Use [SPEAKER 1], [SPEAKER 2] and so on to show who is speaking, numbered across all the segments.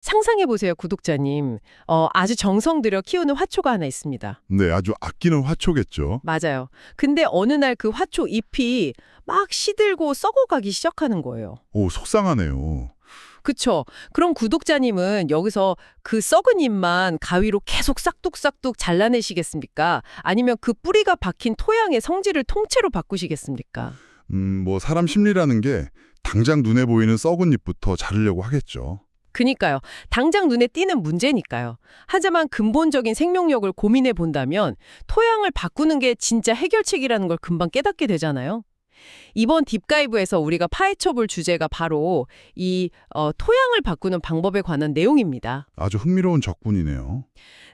[SPEAKER 1] 상상해보세요, 구독자님. 아주 정성 들여 키우는 화초가 하나 있습니다.
[SPEAKER 2] 네, 아주 아끼는 화초겠죠.
[SPEAKER 1] 맞아요. 근데 어느 날 그 화초 잎이 막 시들고 썩어가기 시작하는 거예요.
[SPEAKER 2] 오, 속상하네요.
[SPEAKER 1] 그쵸? 그럼 구독자님은 여기서 그 썩은 잎만 가위로 계속 싹둑싹둑 잘라내시겠습니까? 아니면 그 뿌리가 박힌 토양의 성질을 통째로 바꾸시겠습니까?
[SPEAKER 2] 사람 심리라는 게 당장 눈에 보이는 썩은 잎부터 자르려고 하겠죠.
[SPEAKER 1] 그니까요. 당장 눈에 띄는 문제니까요. 하지만 근본적인 생명력을 고민해 본다면 토양을 바꾸는 게 진짜 해결책이라는 걸 금방 깨닫게 되잖아요. 이번 딥다이브에서 우리가 파헤쳐 볼 주제가 바로 이 토양을 바꾸는 방법에 관한 내용입니다.
[SPEAKER 2] 아주 흥미로운 접근이네요.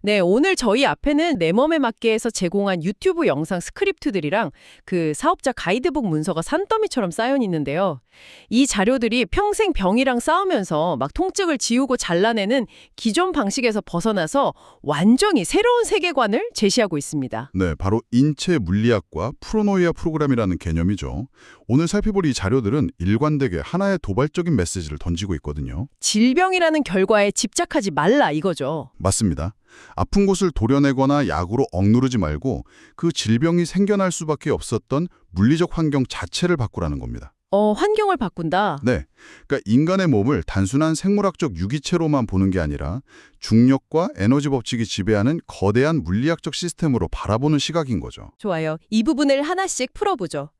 [SPEAKER 1] 네, 오늘 저희 앞에는 내 맘에 맞게에서 제공한 유튜브 영상 스크립트들이랑 그 사업자 가이드북 문서가 산더미처럼 쌓여 있는데요. 이 자료들이 평생 병이랑 싸우면서 막 통증을 지우고 잘라내는 기존 방식에서 벗어나서 완전히 새로운 세계관을 제시하고 있습니다.
[SPEAKER 2] 네, 바로 인체 물리학과 프로노이아 프로그램이라는 개념이죠. 오늘 살펴볼 이 자료들은 일관되게 하나의 도발적인 메시지를 던지고 있거든요.
[SPEAKER 1] 질병이라는 결과에 집착하지 말라 이거죠.
[SPEAKER 2] 맞습니다. 아픈 곳을 도려내거나 약으로 억누르지 말고 그 질병이 생겨날 수밖에 없었던 물리적 환경 자체를 바꾸라는 겁니다.
[SPEAKER 1] 환경을 바꾼다.
[SPEAKER 2] 네, 그러니까 인간의 몸을 단순한 생물학적 유기체로만 보는 게 아니라 중력과 에너지 법칙이 지배하는 거대한 물리학적 시스템으로 바라보는 시각인 거죠.
[SPEAKER 1] 좋아요. 이 부분을 하나씩 풀어보죠.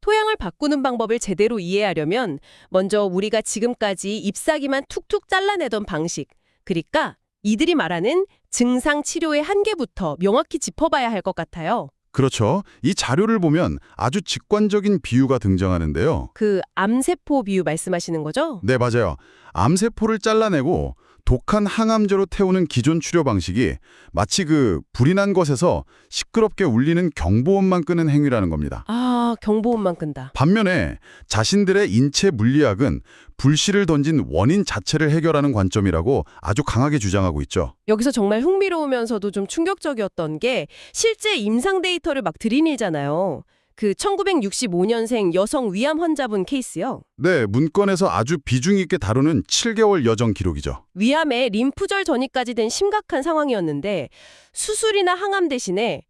[SPEAKER 1] 토양을 바꾸는 방법을 제대로 이해하려면 먼저 우리가 지금까지 잎사귀만 툭툭 잘라내던 방식, 그러니까 이들이 말하는 증상 치료의 한계부터 명확히 짚어봐야 할 것 같아요.
[SPEAKER 2] 그렇죠. 이 자료를 보면 아주 직관적인 비유가 등장하는데요.
[SPEAKER 1] 그 암세포 비유 말씀하시는 거죠?
[SPEAKER 2] 네, 맞아요. 암세포를 잘라내고 독한 항암제로 태우는 기존 치료 방식이 마치 그 불이 난 것에서 시끄럽게 울리는 경보음만 끄는 행위라는 겁니다.
[SPEAKER 1] 아, 경보음만 끈다.
[SPEAKER 2] 반면에 자신들의 인체 물리학은 불씨를 던진 원인 자체를 해결하는 관점이라고 아주 강하게 주장하고 있죠.
[SPEAKER 1] 여기서 정말 흥미로우면서도 좀 충격적이었던 게 실제 임상 데이터를 막 들이밀잖아요. 그 1965년생 여성 위암 환자분 케이스요.
[SPEAKER 2] 네, 문건에서 아주 비중 있게 다루는 7개월 여정 기록이죠.
[SPEAKER 1] 위암에 림프절 전이까지 된 심각한 상황이었는데 수술이나 항암 대신에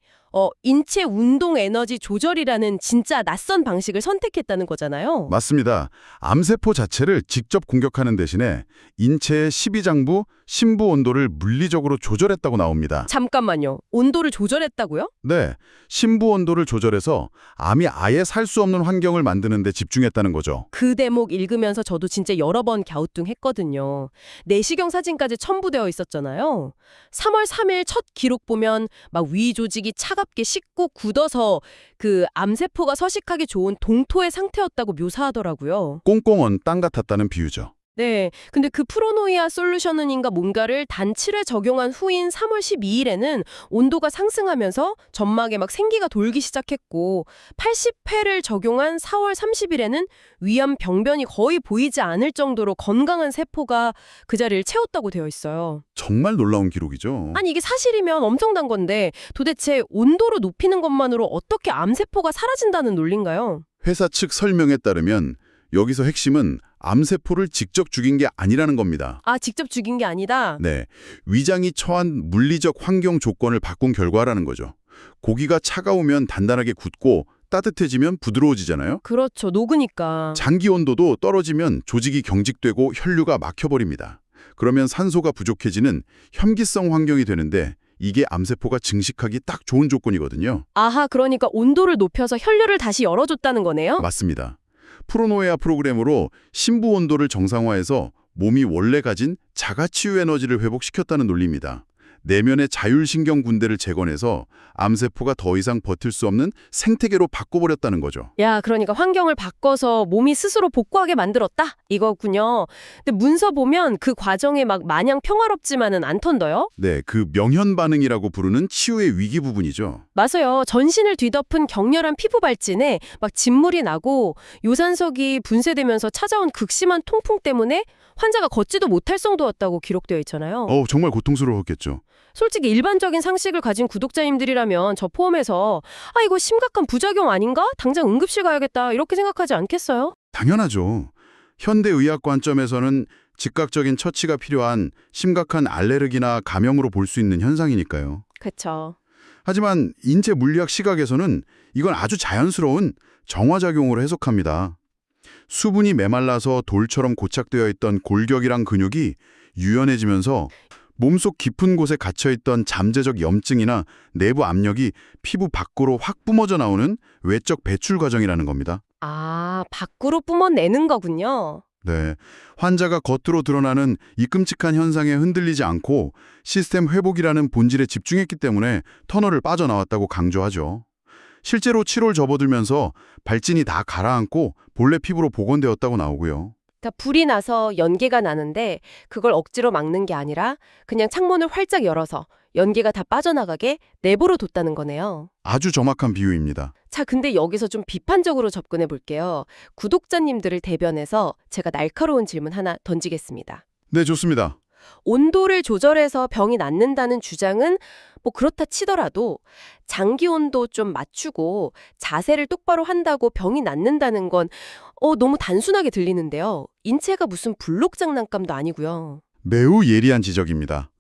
[SPEAKER 1] 인체 운동 에너지 조절이라는 진짜 낯선 방식을 선택했다는 거잖아요.
[SPEAKER 2] 맞습니다. 암세포 자체를 직접 공격하는 대신에 인체의 십이장부, 심부 온도를 물리적으로 조절했다고 나옵니다.
[SPEAKER 1] 잠깐만요. 온도를 조절했다고요?
[SPEAKER 2] 네, 심부 온도를 조절해서 암이 아예 살 수 없는 환경을 만드는 데 집중했다는 거죠.
[SPEAKER 1] 그 대목 읽으면서 저도 진짜 여러 번 갸우뚱했거든요. 내시경 사진까지 첨부되어 있었잖아요. 3월 3일 첫 기록 보면 막 위 조직이 차갑게 식고 굳어서 그 암세포가 서식하기 좋은 동토의 상태였다고 묘사하더라고요.
[SPEAKER 2] 꽁꽁 언 땅 같았다는 비유죠.
[SPEAKER 1] 네, 근데 그 프로노이아 솔루션은인가 뭔가를 단 7회 적용한 후인 3월 12일에는 온도가 상승하면서 점막에 막 생기가 돌기 시작했고 80회를 적용한 4월 30일에는 위암 병변이 거의 보이지 않을 정도로 건강한 세포가 그 자리를 채웠다고 되어 있어요.
[SPEAKER 2] 정말 놀라운 기록이죠.
[SPEAKER 1] 아니 이게 사실이면 엄청난 건데 도대체 온도를 높이는 것만으로 어떻게 암세포가 사라진다는 논리인가요?
[SPEAKER 2] 회사 측 설명에 따르면 여기서 핵심은 암세포를 직접 죽인 게 아니라는 겁니다.
[SPEAKER 1] 아, 직접 죽인 게 아니다?
[SPEAKER 2] 네, 위장이 처한 물리적 환경 조건을 바꾼 결과라는 거죠. 고기가 차가우면 단단하게 굳고 따뜻해지면 부드러워지잖아요.
[SPEAKER 1] 그렇죠. 녹으니까.
[SPEAKER 2] 장기 온도도 떨어지면 조직이 경직되고 혈류가 막혀버립니다. 그러면 산소가 부족해지는 현기성 환경이 되는데 이게 암세포가 증식하기 딱 좋은 조건이거든요.
[SPEAKER 1] 아하, 그러니까 온도를 높여서 혈류를 다시 열어줬다는 거네요?
[SPEAKER 2] 맞습니다. 프로노에아 프로그램으로 심부 온도를 정상화해서 몸이 원래 가진 자가치유 에너지를 회복시켰다는 논리입니다. 내면의 자율신경 군대를 재건해서 암세포가 더 이상 버틸 수 없는 생태계로 바꿔버렸다는 거죠.
[SPEAKER 1] 야, 그러니까 환경을 바꿔서 몸이 스스로 복구하게 만들었다? 이거군요. 근데 문서 보면 그 과정이 막 마냥 평화롭지만은 않던데요?
[SPEAKER 2] 네, 그 명현 반응이라고 부르는 치유의 위기 부분이죠.
[SPEAKER 1] 맞아요. 전신을 뒤덮은 격렬한 피부 발진에 막 진물이 나고 요산석이 분쇄되면서 찾아온 극심한 통풍 때문에 환자가 걷지도 못할 정도였다고 기록되어 있잖아요.
[SPEAKER 2] 정말 고통스러웠겠죠.
[SPEAKER 1] 솔직히 일반적인 상식을 가진 구독자님들이라면 저 포함해서 이거 심각한 부작용 아닌가? 당장 응급실 가야겠다 이렇게 생각하지 않겠어요?
[SPEAKER 2] 당연하죠. 현대의학 관점에서는 즉각적인 처치가 필요한 심각한 알레르기나 감염으로 볼 수 있는 현상이니까요.
[SPEAKER 1] 그쵸.
[SPEAKER 2] 하지만 인체 물리학 시각에서는 이건 아주 자연스러운 정화작용으로 해석합니다. 수분이 메말라서 돌처럼 고착되어 있던 골격이랑 근육이 유연해지면서 몸속 깊은 곳에 갇혀있던 잠재적 염증이나 내부 압력이 피부 밖으로 확 뿜어져 나오는 외적 배출 과정이라는 겁니다.
[SPEAKER 1] 아, 밖으로 뿜어내는 거군요.
[SPEAKER 2] 네, 환자가 겉으로 드러나는 이 끔찍한 현상에 흔들리지 않고 시스템 회복이라는 본질에 집중했기 때문에 터널을 빠져나왔다고 강조하죠. 실제로 치료를 접어들면서 발진이 다 가라앉고 본래 피부로 복원되었다고 나오고요.
[SPEAKER 1] 그러니까 불이 나서 연기가 나는데 그걸 억지로 막는 게 아니라 그냥 창문을 활짝 열어서 연기가 다 빠져나가게 내버려 뒀다는 거네요.
[SPEAKER 2] 아주 정확한 비유입니다.
[SPEAKER 1] 자, 근데 여기서 좀 비판적으로 접근해 볼게요. 구독자님들을 대변해서 제가 날카로운 질문 하나 던지겠습니다.
[SPEAKER 2] 네, 좋습니다.
[SPEAKER 1] 온도를 조절해서 병이 낫는다는 주장은 뭐 그렇다 치더라도 장기 온도 좀 맞추고 자세를 똑바로 한다고 병이 낫는다는 건 너무 단순하게 들리는데요. 인체가 무슨 블록 장난감도 아니고요.
[SPEAKER 2] 매우 예리한 지적입니다.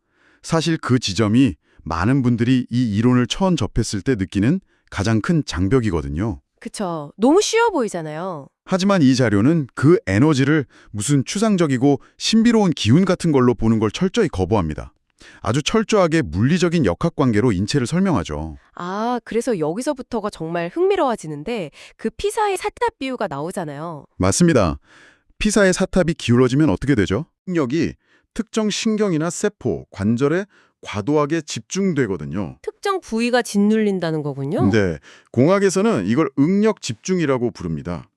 [SPEAKER 2] 사실 그 지점이 많은 분들이 이 이론을 처음 접했을 때 느끼는 가장 큰 장벽이거든요.
[SPEAKER 1] 그쵸. 너무 쉬워 보이잖아요.
[SPEAKER 2] 하지만 이 자료는 그 에너지를 무슨 추상적이고 신비로운 기운 같은 걸로 보는 걸 철저히 거부합니다. 아주 철저하게 물리적인 역학관계로 인체를 설명하죠.
[SPEAKER 1] 아, 그래서 여기서부터가 정말 흥미로워지는데 그 피사의 사탑 비유가 나오잖아요.
[SPEAKER 2] 맞습니다. 피사의 사탑이 기울어지면 어떻게 되죠? 능력이 특정 신경이나 세포, 관절에 과도하게 집중되거든요.
[SPEAKER 1] 특정 부위가 짓눌린다는 거군요.
[SPEAKER 2] 네, 공학에서는 이걸 응력 집중이라고 부릅니다.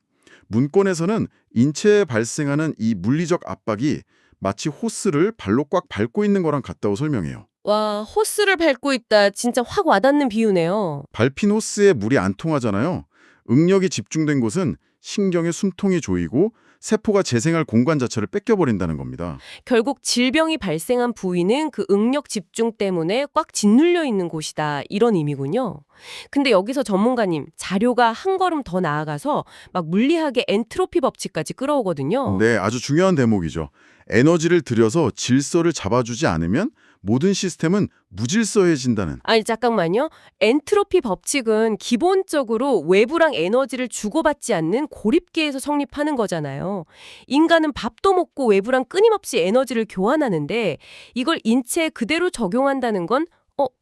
[SPEAKER 2] 문권에서는 인체에 발생하는 이 물리적 압박이 마치 호스를 발로 꽉 밟고 있는 거랑 같다고 설명해요.
[SPEAKER 1] 와, 호스를 밟고 있다. 진짜 확 와닿는 비유네요.
[SPEAKER 2] 밟힌 호스에 물이 안 통하잖아요. 응력이 집중된 곳은 신경의 숨통이 조이고 세포가 재생할 공간 자체를 뺏겨버린다는 겁니다.
[SPEAKER 1] 결국 질병이 발생한 부위는 그 응력 집중 때문에 꽉 짓눌려 있는 곳이다. 이런 의미군요. 근데 여기서 전문가님, 자료가 한 걸음 더 나아가서 막 물리학의 엔트로피 법칙까지 끌어오거든요.
[SPEAKER 2] 네, 아주 중요한 대목이죠. 에너지를 들여서 질서를 잡아주지 않으면 모든 시스템은 무질서해진다는.
[SPEAKER 1] 아니, 잠깐만요. 엔트로피 법칙은 기본적으로 외부랑 에너지를 주고받지 않는 고립계에서 성립하는 거잖아요. 인간은 밥도 먹고 외부랑 끊임없이 에너지를 교환하는데 이걸 인체에 그대로 적용한다는 건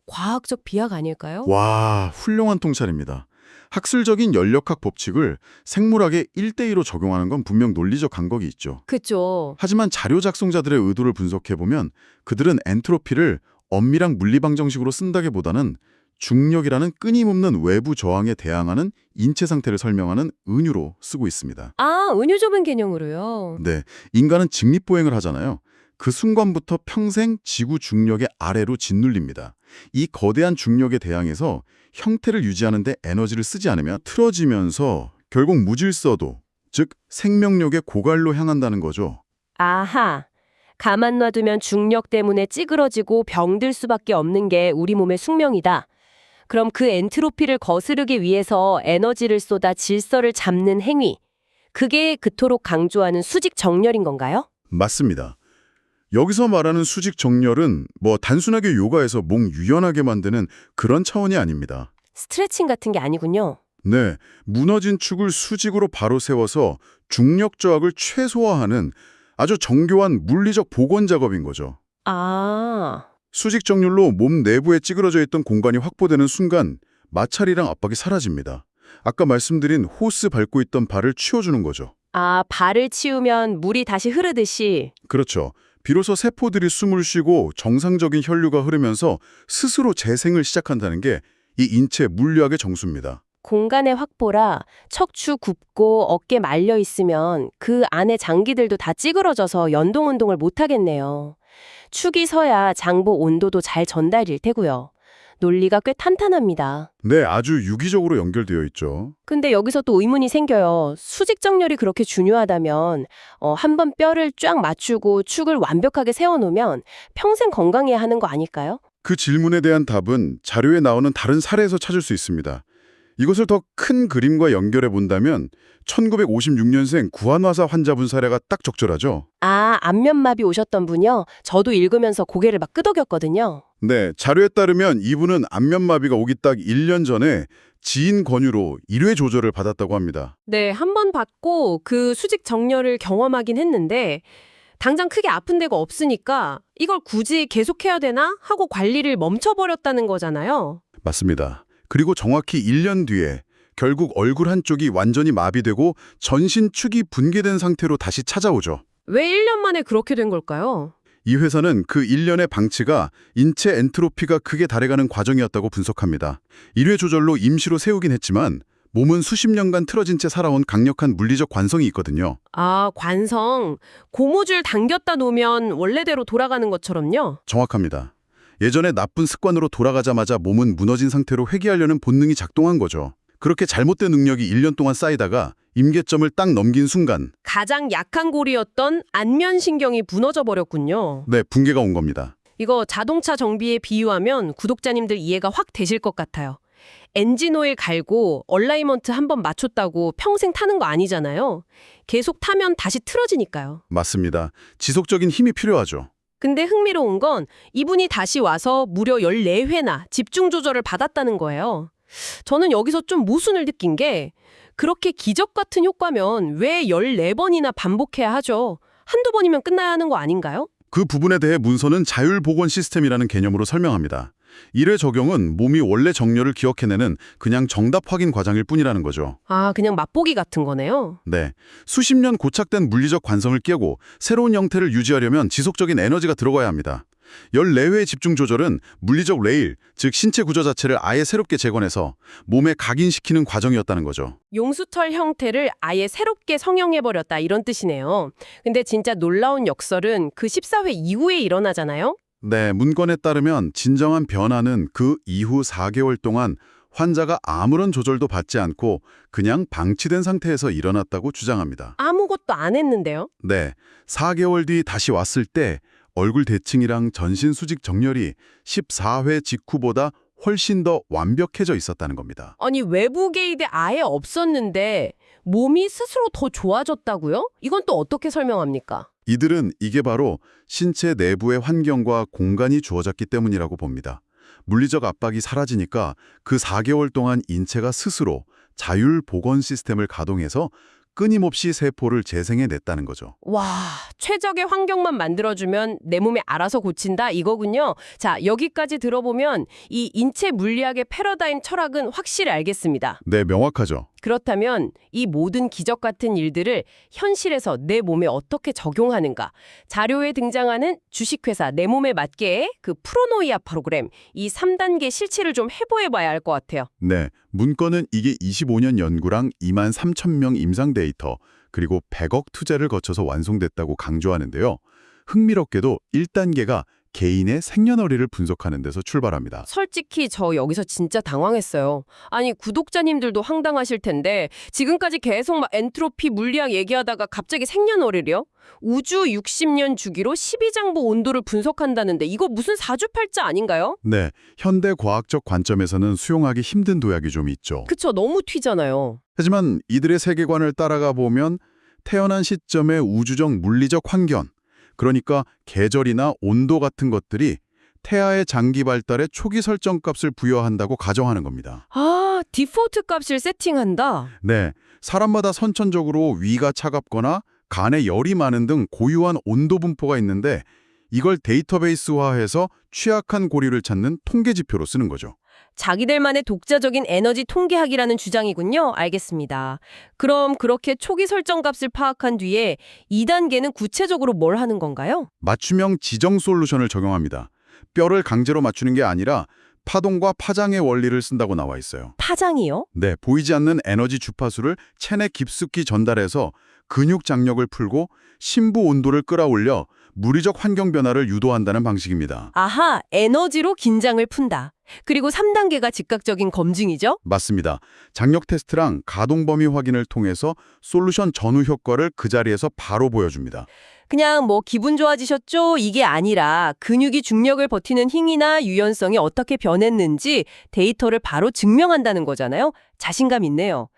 [SPEAKER 1] 과학적 비약 아닐까요?
[SPEAKER 2] 와, 훌륭한 통찰입니다. 학술적인 연력학 법칙을 생물학에 1대2로 적용하는 건 분명 논리적 간격이 있죠.
[SPEAKER 1] 그쵸.
[SPEAKER 2] 하지만 자료 작성자들의 의도를 분석해보면 그들은 엔트로피를 엄밀한 물리방 정식으로 쓴다기보다는 중력이라는 끊임없는 외부 저항에 대항하는 인체 상태를 설명하는 은유로 쓰고 있습니다.
[SPEAKER 1] 아, 은유적인 개념으로요.
[SPEAKER 2] 네, 인간은 직립보행을 하잖아요. 그 순간부터 평생 지구 중력의 아래로 짓눌립니다. 이 거대한 중력에 대항해서 형태를 유지하는 데 에너지를 쓰지 않으면 틀어지면서 결국 무질서도, 즉 생명력의 고갈로 향한다는 거죠.
[SPEAKER 1] 아하. 가만 놔두면 중력 때문에 찌그러지고 병들 수밖에 없는 게 우리 몸의 숙명이다. 그럼 그 엔트로피를 거스르기 위해서 에너지를 쏟아 질서를 잡는 행위. 그게 그토록 강조하는 수직 정렬인 건가요?
[SPEAKER 2] 맞습니다. 여기서 말하는 수직 정렬은 단순하게 요가에서 목 유연하게 만드는 그런 차원이 아닙니다.
[SPEAKER 1] 스트레칭 같은 게 아니군요.
[SPEAKER 2] 네, 무너진 축을 수직으로 바로 세워서 중력 저항을 최소화하는 아주 정교한 물리적 복원 작업인 거죠.
[SPEAKER 1] 아,
[SPEAKER 2] 수직 정렬로 몸 내부에 찌그러져 있던 공간이 확보되는 순간 마찰이랑 압박이 사라집니다. 아까 말씀드린 호스 밟고 있던 발을 치워주는 거죠.
[SPEAKER 1] 발을 치우면 물이 다시 흐르듯이.
[SPEAKER 2] 그렇죠. 비로소 세포들이 숨을 쉬고 정상적인 혈류가 흐르면서 스스로 재생을 시작한다는 게 이 인체 물리학의 정수입니다.
[SPEAKER 1] 공간의 확보라 척추 굽고 어깨 말려 있으면 그 안에 장기들도 다 찌그러져서 연동 운동을 못 하겠네요. 축이 서야 장부 온도도 잘 전달될 테고요. 논리가 꽤 탄탄합니다.
[SPEAKER 2] 네, 아주 유기적으로 연결되어 있죠.
[SPEAKER 1] 근데 여기서 또 의문이 생겨요. 수직 정렬이 그렇게 중요하다면 한번 뼈를 쫙 맞추고 축을 완벽하게 세워놓으면 평생 건강해야 하는 거 아닐까요?
[SPEAKER 2] 그 질문에 대한 답은 자료에 나오는 다른 사례에서 찾을 수 있습니다. 이것을 더 큰 그림과 연결해 본다면 1956년생 구한화사 환자분 사례가 딱 적절하죠.
[SPEAKER 1] 아, 안면마비 오셨던 분이요? 저도 읽으면서 고개를 막 끄덕였거든요.
[SPEAKER 2] 네, 자료에 따르면 이분은 안면마비가 오기 딱 1년 전에 지인 권유로 1회 조절을 받았다고 합니다.
[SPEAKER 1] 네, 한 번 받고 그 수직 정렬을 경험하긴 했는데 당장 크게 아픈 데가 없으니까 이걸 굳이 계속해야 되나 하고 관리를 멈춰버렸다는 거잖아요.
[SPEAKER 2] 맞습니다. 그리고 정확히 1년 뒤에 결국 얼굴 한쪽이 완전히 마비되고 전신 축이 붕괴된 상태로 다시 찾아오죠.
[SPEAKER 1] 왜 1년 만에 그렇게 된 걸까요?
[SPEAKER 2] 이 회사는 그 1년의 방치가 인체 엔트로피가 크게 달해가는 과정이었다고 분석합니다. 1회 조절로 임시로 세우긴 했지만 몸은 수십 년간 틀어진 채 살아온 강력한 물리적 관성이 있거든요.
[SPEAKER 1] 아, 관성. 고무줄 당겼다 놓으면 원래대로 돌아가는 것처럼요?
[SPEAKER 2] 정확합니다. 예전에 나쁜 습관으로 돌아가자마자 몸은 무너진 상태로 회귀하려는 본능이 작동한 거죠. 그렇게 잘못된 능력이 1년 동안 쌓이다가 임계점을 딱 넘긴 순간
[SPEAKER 1] 가장 약한 골이었던 안면신경이 무너져 버렸군요.
[SPEAKER 2] 네, 붕괴가 온 겁니다.
[SPEAKER 1] 이거 자동차 정비에 비유하면 구독자님들 이해가 확 되실 것 같아요. 엔진오일 갈고 얼라이먼트 한번 맞췄다고 평생 타는 거 아니잖아요. 계속 타면 다시 틀어지니까요.
[SPEAKER 2] 맞습니다. 지속적인 힘이 필요하죠.
[SPEAKER 1] 근데 흥미로운 건 이분이 다시 와서 무려 14회나 집중 조절을 받았다는 거예요. 저는 여기서 좀 모순을 느낀 게 그렇게 기적 같은 효과면 왜 14번이나 반복해야 하죠? 한두 번이면 끝나야 하는 거 아닌가요?
[SPEAKER 2] 그 부분에 대해 문서는 자율복원 시스템이라는 개념으로 설명합니다. 1회 적용은 몸이 원래 정렬을 기억해내는 그냥 정답 확인 과정일 뿐이라는 거죠.
[SPEAKER 1] 아, 그냥 맛보기 같은 거네요.
[SPEAKER 2] 네, 수십 년 고착된 물리적 관성을 깨고 새로운 형태를 유지하려면 지속적인 에너지가 들어가야 합니다. 14회의 집중 조절은 물리적 레일, 즉 신체 구조 자체를 아예 새롭게 재건해서 몸에 각인시키는 과정이었다는 거죠.
[SPEAKER 1] 용수철 형태를 아예 새롭게 성형해버렸다 이런 뜻이네요. 근데 진짜 놀라운 역설은 그 14회 이후에 일어나잖아요?
[SPEAKER 2] 네, 문건에 따르면 진정한 변화는 그 이후 4개월 동안 환자가 아무런 조절도 받지 않고 그냥 방치된 상태에서 일어났다고 주장합니다.
[SPEAKER 1] 아무것도 안 했는데요?
[SPEAKER 2] 네, 4개월 뒤 다시 왔을 때 얼굴 대칭이랑 전신 수직 정렬이 14회 직후보다 훨씬 더 완벽해져 있었다는 겁니다.
[SPEAKER 1] 아니, 외부 개입이 아예 없었는데 몸이 스스로 더 좋아졌다고요? 이건 또 어떻게 설명합니까?
[SPEAKER 2] 이들은 이게 바로 신체 내부의 환경과 공간이 주어졌기 때문이라고 봅니다. 물리적 압박이 사라지니까 그 4개월 동안 인체가 스스로 자율 복원 시스템을 가동해서 끊임없이 세포를 재생해냈다는 거죠.
[SPEAKER 1] 와, 최적의 환경만 만들어주면 내 몸에 알아서 고친다 이거군요. 자, 여기까지 들어보면 이 인체 물리학의 패러다임 철학은 확실히 알겠습니다.
[SPEAKER 2] 네, 명확하죠.
[SPEAKER 1] 그렇다면 이 모든 기적 같은 일들을 현실에서 내 몸에 어떻게 적용하는가? 자료에 등장하는 주식회사 내 몸에 맞게의 그 프로노이아 프로그램, 이 3단계 실체를 좀 해보해봐야 할 것 같아요.
[SPEAKER 2] 네, 문건은 이게 25년 연구랑 2만 3천 명 임상 데이터, 그리고 100억 투자를 거쳐서 완성됐다고 강조하는데요. 흥미롭게도 1단계가 개인의 생년월일을 분석하는 데서 출발합니다.
[SPEAKER 1] 솔직히 저 여기서 진짜 당황했어요. 아니, 구독자님들도 황당하실 텐데 지금까지 계속 막 엔트로피 물리학 얘기하다가 갑자기 생년월일이요? 우주 60년 주기로 12장부 온도를 분석한다는데 이거 무슨 사주팔자 아닌가요?
[SPEAKER 2] 네, 현대 과학적 관점에서는 수용하기 힘든 도약이 좀 있죠.
[SPEAKER 1] 그쵸, 너무 튀잖아요.
[SPEAKER 2] 하지만 이들의 세계관을 따라가 보면 태어난 시점의 우주적 물리적 환경, 그러니까 계절이나 온도 같은 것들이 태아의 장기 발달에 초기 설정 값을 부여한다고 가정하는 겁니다.
[SPEAKER 1] 아, 디폴트 값을 세팅한다.
[SPEAKER 2] 네, 사람마다 선천적으로 위가 차갑거나 간에 열이 많은 등 고유한 온도 분포가 있는데 이걸 데이터베이스화해서 취약한 고리를 찾는 통계 지표로 쓰는 거죠.
[SPEAKER 1] 자기들만의 독자적인 에너지 통계학이라는 주장이군요. 알겠습니다. 그럼 그렇게 초기 설정 값을 파악한 뒤에 2단계는 구체적으로 뭘 하는 건가요?
[SPEAKER 2] 맞춤형 지정 솔루션을 적용합니다. 뼈를 강제로 맞추는 게 아니라 파동과 파장의 원리를 쓴다고 나와 있어요.
[SPEAKER 1] 파장이요?
[SPEAKER 2] 네, 보이지 않는 에너지 주파수를 체내 깊숙이 전달해서 근육 장력을 풀고 심부 온도를 끌어올려 물리적 환경 변화를 유도한다는 방식입니다.
[SPEAKER 1] 아하, 에너지로 긴장을 푼다. 그리고 3단계가 즉각적인 검증이죠?
[SPEAKER 2] 맞습니다. 장력 테스트랑 가동 범위 확인을 통해서 솔루션 전후 효과를 그 자리에서 바로 보여줍니다.
[SPEAKER 1] 그냥 뭐 기분 좋아지셨죠? 이게 아니라 근육이 중력을 버티는 힘이나 유연성이 어떻게 변했는지 데이터를 바로 증명한다는 거잖아요. 자신감 있네요.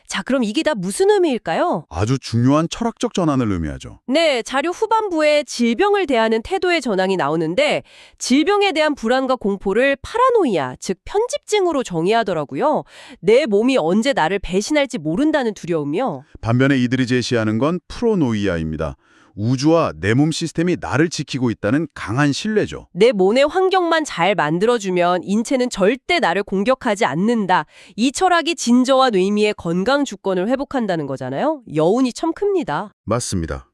[SPEAKER 1] 자, 그럼 이게 다 무슨 의미일까요?
[SPEAKER 2] 아주 중요한 철학적 전환을 의미하죠.
[SPEAKER 1] 네, 자료 후반부에 질병을 대하는 태도의 전환이 나오는데 질병에 대한 불안과 공포를 파라노이아, 즉 편집증으로 정의하더라고요. 내 몸이 언제 나를 배신할지 모른다는 두려움이요.
[SPEAKER 2] 반면에 이들이 제시하는 건 프로노이아입니다. 우주와 내 몸 시스템이 나를 지키고 있다는 강한 신뢰죠.
[SPEAKER 1] 내 몸의 환경만 잘 만들어주면 인체는 절대 나를 공격하지 않는다. 이 철학이 진저와 뇌미의 건강 주권을 회복한다는 거잖아요. 여운이 참 큽니다.
[SPEAKER 2] 맞습니다.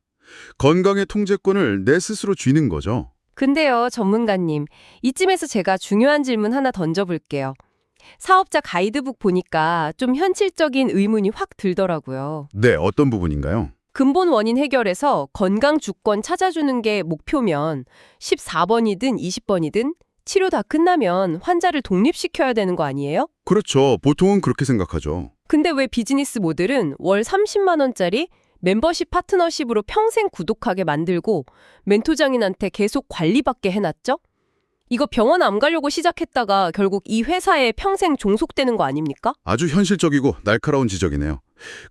[SPEAKER 2] 건강의 통제권을 내 스스로 쥐는 거죠.
[SPEAKER 1] 근데요, 전문가님. 이쯤에서 제가 중요한 질문 하나 던져볼게요. 사업자 가이드북 보니까 좀 현실적인 의문이 확 들더라고요.
[SPEAKER 2] 네, 어떤 부분인가요?
[SPEAKER 1] 근본 원인 해결에서 건강 주권 찾아주는 게 목표면 14번이든 20번이든 치료 다 끝나면 환자를 독립시켜야 되는 거 아니에요?
[SPEAKER 2] 그렇죠. 보통은 그렇게 생각하죠.
[SPEAKER 1] 근데 왜 비즈니스 모델은 월 30만 원짜리 멤버십 파트너십으로 평생 구독하게 만들고 멘토장인한테 계속 관리받게 해놨죠? 이거 병원 안 가려고 시작했다가 결국 이 회사에 평생 종속되는 거 아닙니까?
[SPEAKER 2] 아주 현실적이고 날카로운 지적이네요.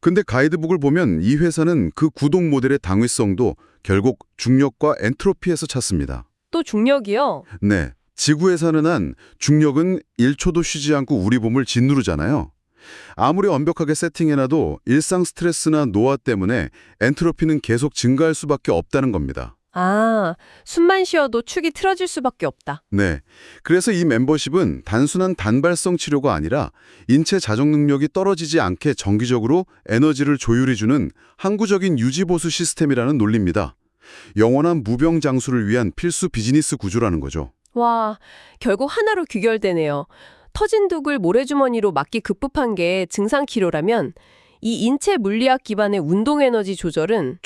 [SPEAKER 2] 근데 가이드북을 보면 이 회사는 그 구독 모델의 당위성도 결국 중력과 엔트로피에서 찾습니다.
[SPEAKER 1] 또 중력이요?
[SPEAKER 2] 네, 지구에서는 한 중력은 1초도 쉬지 않고 우리 몸을 짓누르잖아요. 아무리 완벽하게 세팅해놔도 일상 스트레스나 노화 때문에 엔트로피는 계속 증가할 수밖에 없다는 겁니다.
[SPEAKER 1] 아, 숨만 쉬어도 축이 틀어질 수밖에 없다.
[SPEAKER 2] 네, 그래서 이 멤버십은 단순한 단발성 치료가 아니라 인체 자정 능력이 떨어지지 않게 정기적으로 에너지를 조율해주는 항구적인 유지보수 시스템이라는 논리입니다. 영원한 무병장수를 위한 필수 비즈니스 구조라는 거죠.
[SPEAKER 1] 와, 결국 하나로 귀결되네요. 터진 독을 모래주머니로 막기 급급한 게 증상치료라면 이 인체 물리학 기반의 운동에너지 조절은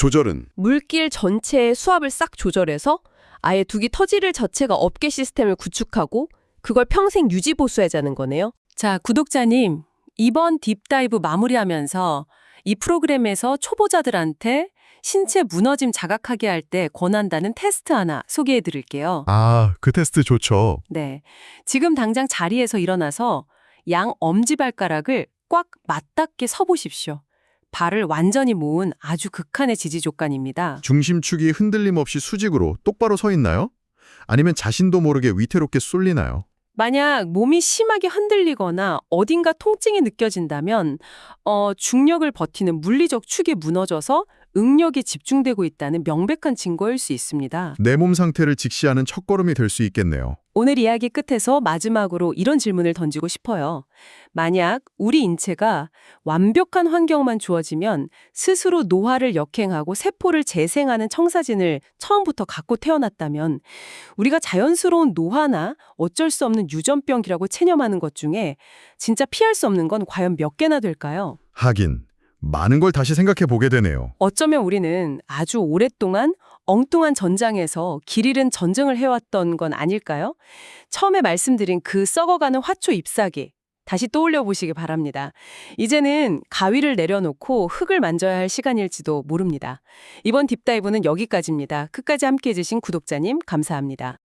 [SPEAKER 1] 물길 전체의 수압을 싹 조절해서 아예 두기 터질 자체가 없게 시스템을 구축하고 그걸 평생 유지 보수하자는 거네요. 자, 구독자님, 이번 딥다이브 마무리하면서 이 프로그램에서 초보자들한테 신체 무너짐 자각하게 할 때 권한다는 테스트 하나 소개해 드릴게요.
[SPEAKER 3] 아, 그 테스트 좋죠.
[SPEAKER 1] 네, 지금 당장 자리에서 일어나서 양 엄지발가락을 꽉 맞닿게 서보십시오. 발을 완전히 모은 아주 극한의 지지 조건입니다.
[SPEAKER 3] 중심축이 흔들림 없이 수직으로 똑바로 서 있나요? 아니면 자신도 모르게 위태롭게 쏠리나요?
[SPEAKER 1] 만약 몸이 심하게 흔들리거나 어딘가 통증이 느껴진다면 중력을 버티는 물리적 축이 무너져서 응력이 집중되고 있다는 명백한 증거일 수 있습니다.
[SPEAKER 3] 내 몸 상태를 직시하는 첫걸음이 될 수 있겠네요.
[SPEAKER 1] 오늘 이야기 끝에서 마지막으로 이런 질문을 던지고 싶어요. 만약 우리 인체가 완벽한 환경만 주어지면 스스로 노화를 역행하고 세포를 재생하는 청사진을 처음부터 갖고 태어났다면 우리가 자연스러운 노화나 어쩔 수 없는 유전병이라고 체념하는 것 중에 진짜 피할 수 없는 건 과연 몇 개나 될까요?
[SPEAKER 3] 하긴, 많은 걸 다시 생각해 보게 되네요.
[SPEAKER 1] 어쩌면 우리는 아주 오랫동안 엉뚱한 전장에서 길 잃은 전쟁을 해왔던 건 아닐까요? 처음에 말씀드린 그 썩어가는 화초 잎사귀 다시 떠올려 보시기 바랍니다. 이제는 가위를 내려놓고 흙을 만져야 할 시간일지도 모릅니다. 이번 딥다이브는 여기까지입니다. 끝까지 함께해 주신 구독자님 감사합니다.